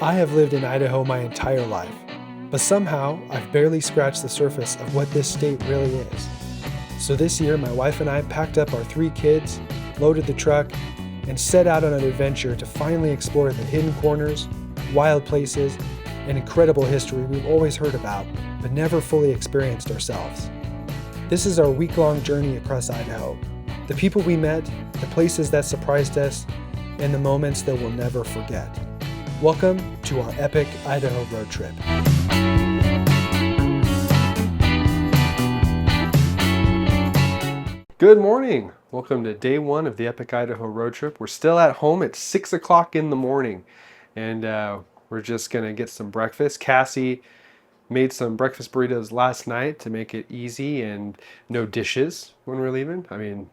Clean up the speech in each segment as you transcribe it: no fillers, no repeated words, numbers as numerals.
I have lived in Idaho my entire life, but somehow I've barely scratched the surface of what this state really is. So this year, my wife and I packed up our 3 kids, loaded the truck, and set out on an adventure to finally explore the hidden corners, wild places, and incredible history we've always heard about, but never fully experienced ourselves. This is our week-long journey across Idaho. The people we met, the places that surprised us, and the moments that we'll never forget. Welcome to our Epic Idaho Road Trip. Good morning. Welcome to day 1 of the Epic Idaho Road Trip. We're still at home at 6 o'clock in the morning, and we're just gonna get some breakfast. Cassie made some breakfast burritos last night to make it easy and no dishes when we're leaving. I mean,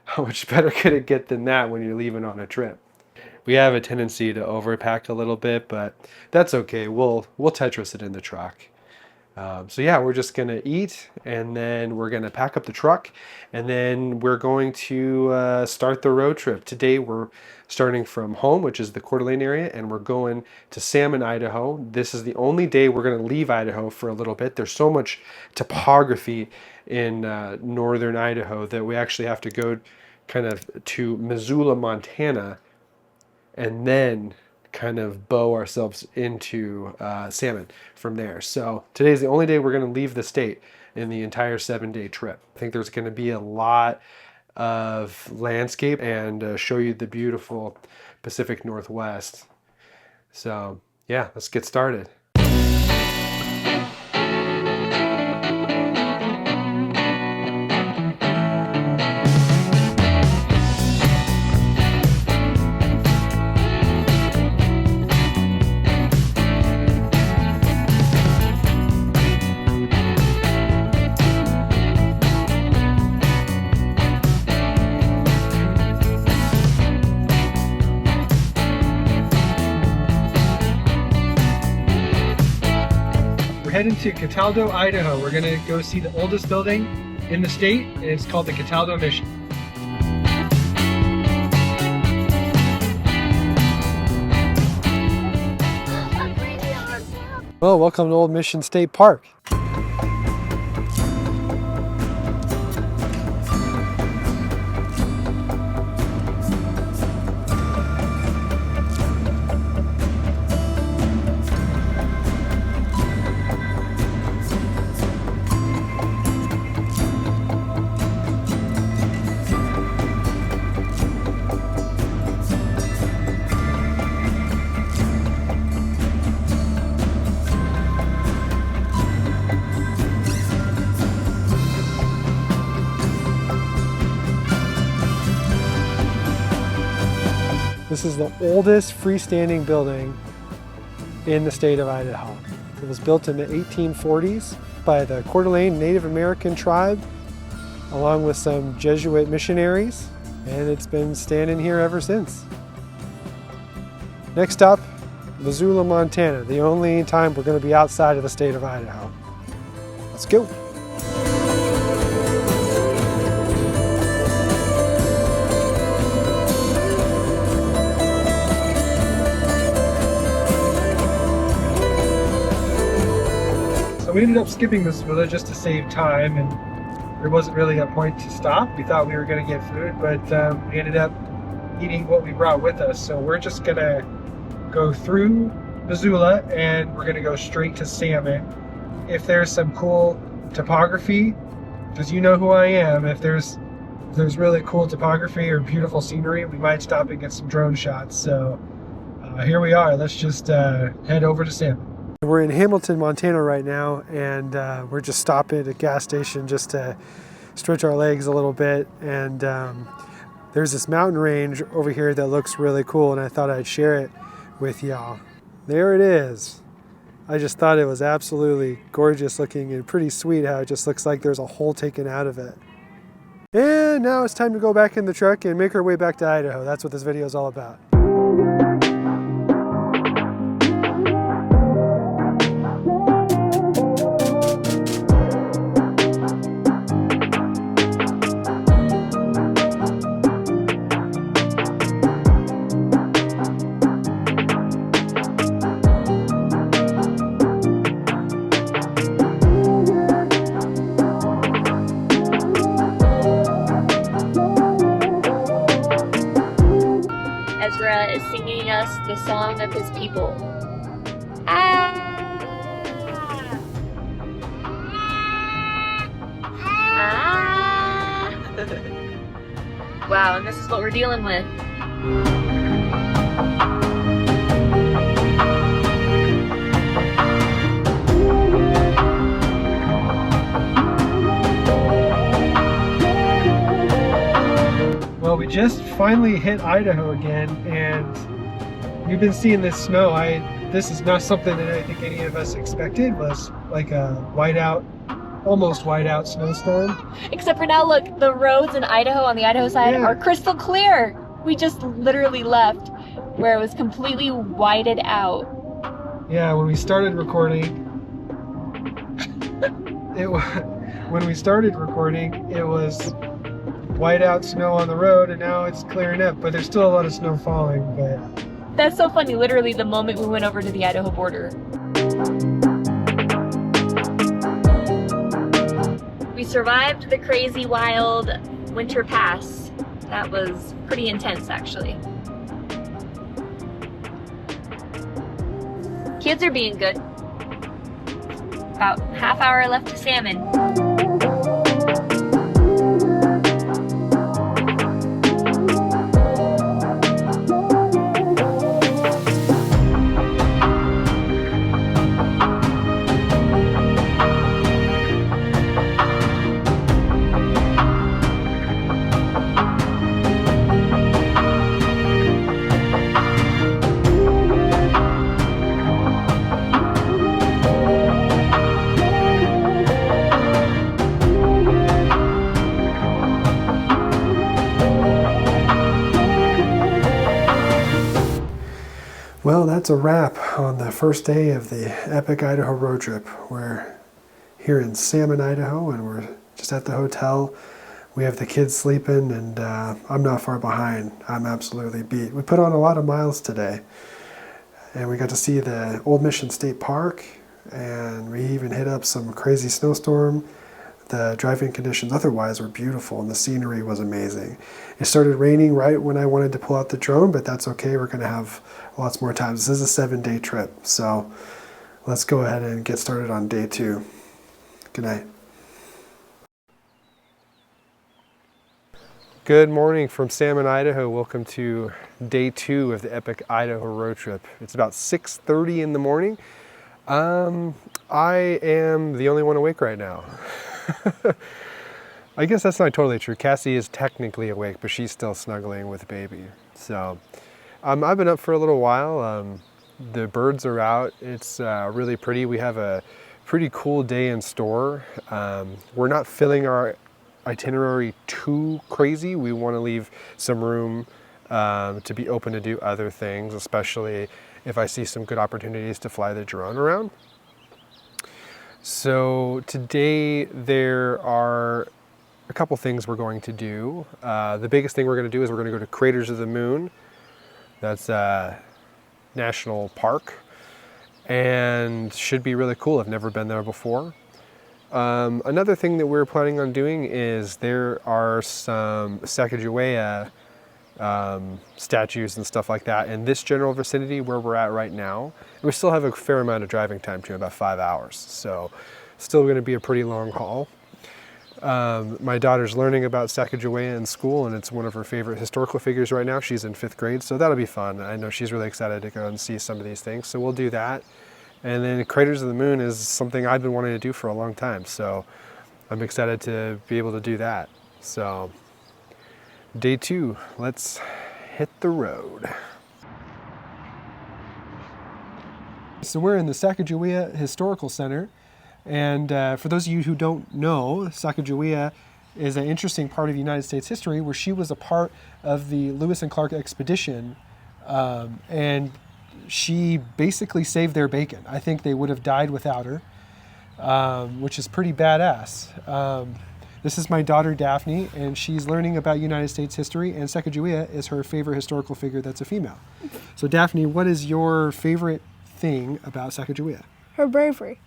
how much better could it get than that when you're leaving on a trip? We have a tendency to overpack a little bit, but that's okay. We'll Tetris it in the truck. So yeah, we're just gonna eat, and then we're gonna pack up the truck, and then we're going to start the road trip. Today we're starting from home, which is the Coeur d'Alene area, and we're going to Salmon, Idaho. This is the only day we're gonna leave Idaho for a little bit. There's so much topography in northern Idaho that we actually have to go kind of to Missoula, Montana, and then kind of bow ourselves into Salmon from there. So today's the only day we're going to leave the state in the entire 7-day trip. I think there's going to be a lot of landscape and show you the beautiful Pacific Northwest. So yeah, let's get started. We're heading to Cataldo, Idaho. We're gonna go see the oldest building in the state, and it's called the Cataldo Mission. Well, welcome to Old Mission State Park. This is the oldest freestanding building in the state of Idaho. It was built in the 1840s by the Coeur d'Alene Native American tribe, along with some Jesuit missionaries, and it's been standing here ever since. Next up, Missoula, Montana, the only time we're going to be outside of the state of Idaho. Let's go. We ended up skipping Missoula just to save time, and there wasn't really a point to stop. We thought we were going to get food, but we ended up eating what we brought with us. So we're just going to go through Missoula, and we're going to go straight to Salmon. If there's some cool topography, because you know who I am, if there's really cool topography or beautiful scenery, we might stop and get some drone shots. So here we are. Let's just head over to Salmon. We're in Hamilton, Montana right now, and we're just stopping at a gas station just to stretch our legs a little bit. And there's this mountain range over here that looks really cool, and I thought I'd share it with y'all. There it is. I just thought it was absolutely gorgeous looking and pretty sweet how it just looks like there's a hole taken out of it. And now it's time to go back in the truck and make our way back to Idaho. That's what this video is all about. Ezra is singing us the song of his people. Ah! Ah! Wow, and this is what we're dealing with. Well, we just finally hit Idaho again, and we've been seeing this snow. This is not something that I think any of us expected. Was like a whiteout, almost whiteout snowstorm. Except for now, look, the roads in Idaho on the Idaho side are crystal clear. We just literally left where it was completely whited out. Yeah, when we started recording, it was whiteout snow on the road, and now it's clearing up, but there's still a lot of snow falling. But that's so funny. Literally the moment we went over to the Idaho border. We survived the crazy wild winter pass. That was pretty intense, actually. Kids are being good. About half hour left to Salmon. Well, that's a wrap on the first day of the Epic Idaho Road Trip. We're here in Salmon, Idaho, and we're just at the hotel. We have the kids sleeping, and I'm not far behind. I'm absolutely beat. We put on a lot of miles today, and we got to see the Old Mission State Park, and we even hit up some crazy snowstorm. The driving conditions otherwise were beautiful, and the scenery was amazing. It started raining right when I wanted to pull out the drone, but that's okay. We're going to have lots more time. This is a 7-day trip, so let's go ahead and get started on day 2. Good night. Good morning from Salmon, Idaho. Welcome to day 2 of the Epic Idaho Road Trip. It's about 6:30 in the morning. I am the only one awake right now. I guess that's not totally true. Cassie is technically awake, but she's still snuggling with baby. So I've been up for a little while. The birds are out. It's really pretty. We have a pretty cool day in store. We're not filling our itinerary too crazy. We want to leave some room to be open to do other things, especially if I see some good opportunities to fly the drone around. So today there are a couple things we're going to do. The biggest thing we're going to do is we're going to go to Craters of the Moon. That's a national park and should be really cool. I've never been there before. Another thing that we're planning on doing is there are some Sacagawea statues and stuff like that in this general vicinity where we're at right now. And we still have a fair amount of driving time too, about 5 hours. So still going to be a pretty long haul. My daughter's learning about Sacagawea in school, and it's one of her favorite historical figures right now. She's in 5th grade, so that'll be fun. I know she's really excited to go and see some of these things, so we'll do that. And then Craters of the Moon is something I've been wanting to do for a long time, so I'm excited to be able to do that. So day 2, let's hit the road. So we're in the Sacagawea Historical Center, and for those of you who don't know, Sacagawea is an interesting part of United States history where she was a part of the Lewis and Clark expedition, and she basically saved their bacon. I think they would have died without her, which is pretty badass. This is my daughter Daphne, and she's learning about United States history, and Sacagawea is her favorite historical figure that's a female. So Daphne, what is your favorite thing about Sacagawea? Her bravery.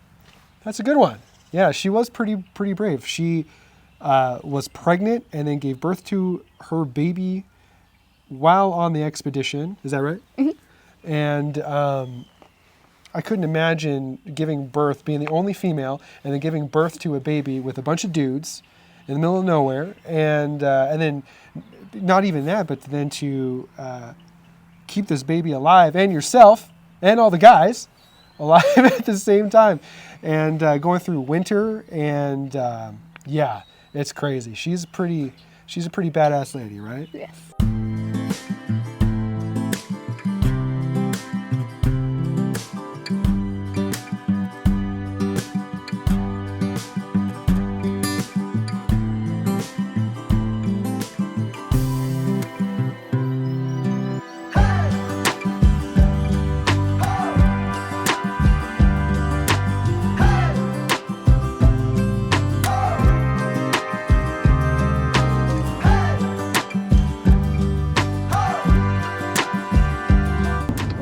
That's a good one. Yeah, she was pretty brave. She was pregnant and then gave birth to her baby while on the expedition. Is that right? Mm-hmm. And I couldn't imagine giving birth, being the only female, and then giving birth to a baby with a bunch of dudes in the middle of nowhere, and then not even that, but then to keep this baby alive and yourself and all the guys alive at the same time, and going through winter, and yeah, it's crazy. She's a pretty badass lady, right? Yes.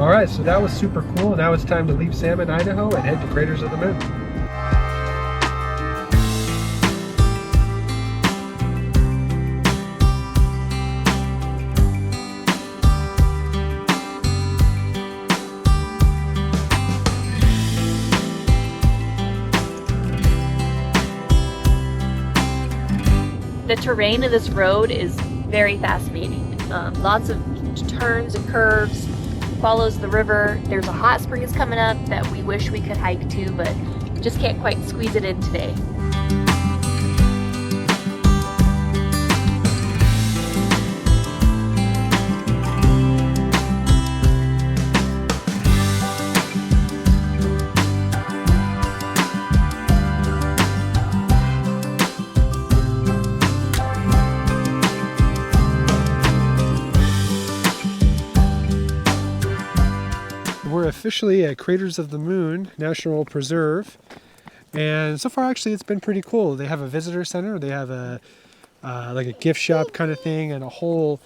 All right, so that was super cool. Now it's time to leave Salmon, Idaho, and head to Craters of the Moon. The terrain of this road is very fascinating. Lots of turns and curves, follows the river. There's a hot springs coming up that we wish we could hike to, but just can't quite squeeze it in today. We're officially at Craters of the Moon National Preserve, and so far actually it's been pretty cool. They have a visitor center, they have a like a gift shop kind of thing, and a whole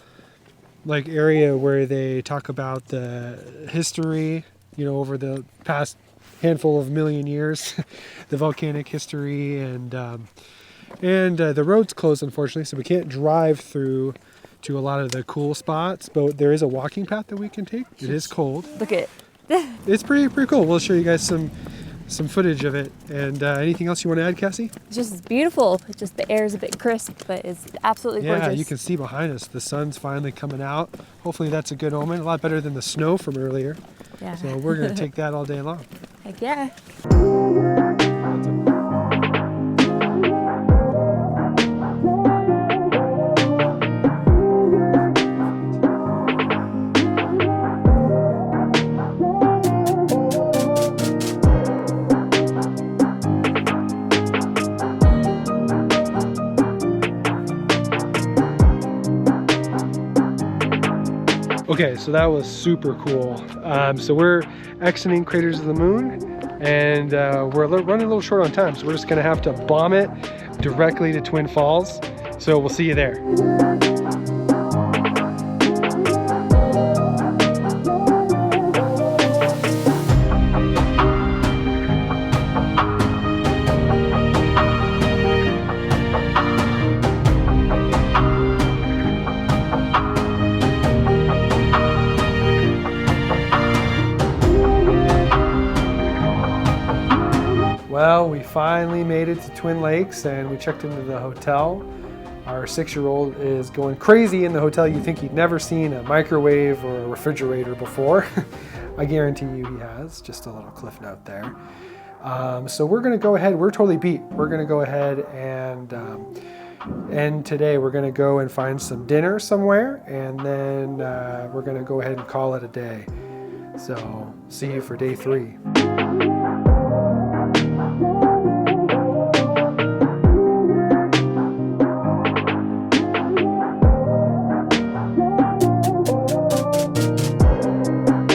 like area where they talk about the history, you know, over the past handful of million years, the volcanic history, and the road's closed unfortunately, so we can't drive through to a lot of the cool spots, but there is a walking path that we can take. It is cold. Look at it. It's pretty cool. We'll show you guys some footage of it. And anything else you want to add, Cassie? It's just beautiful. It's just the air is a bit crisp, but it's absolutely gorgeous. Yeah, you can see behind us, the sun's finally coming out. Hopefully that's a good omen. A lot better than the snow from earlier. Yeah. So we're going to take that all day long. Heck yeah. Okay, so that was super cool. So we're exiting Craters of the Moon, and we're running a little short on time, so we're just gonna have to bomb it directly to Twin Falls. So we'll see you there. Well, we finally made it to Twin Lakes and we checked into the hotel. Our 6-year-old is going crazy in the hotel. You'd think he'd never seen a microwave or a refrigerator before. I guarantee you he has. Just a little cliff note there. So we're gonna go ahead, we're totally beat. We're gonna go ahead and today we're gonna go and find some dinner somewhere, and then we're gonna go ahead and call it a day. So see you for day 3.